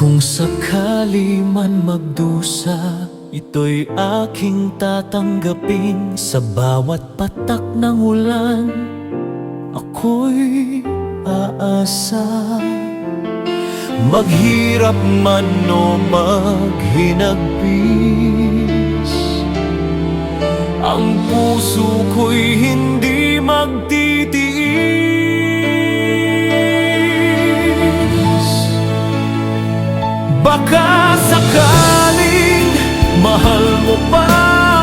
kung sakali man magdusa, ito'y aking tatanggapin. Sa bawat patak ng ulan, ako'y aasa. Maghirap man o maghinagpis, ang puso ko'y hindi magtitiis. Baka sakaling mahal mo pa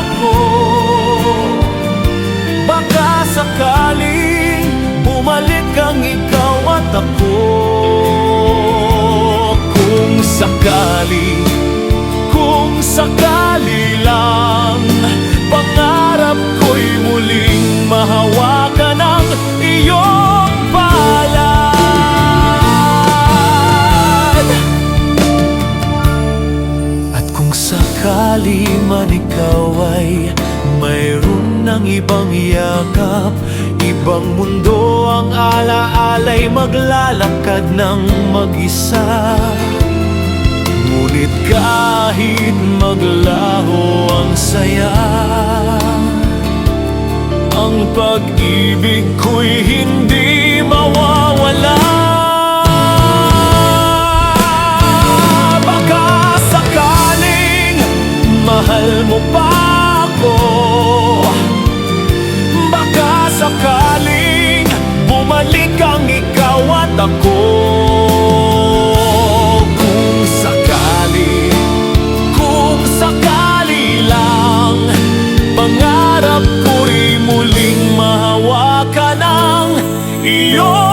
ako, baka sakaling bumalik ang ikaw at ako. Kung sakali lang, pangarap ko'y muling mahawakan ang iyong palad. At kung sakali man ikaw ay mayroon ng ibang yakap, ibang mundo ang alaala'y maglalakad ng mag-isa. Ngunit kahit maglaho ang saya, ang pag-ibig ko'y hindi mawawala. Baka sakaling mahal mo pa ako, baka sakaling bumalik ang ikaw at ako. Pangarap ko'y muling mahawakan ang iyong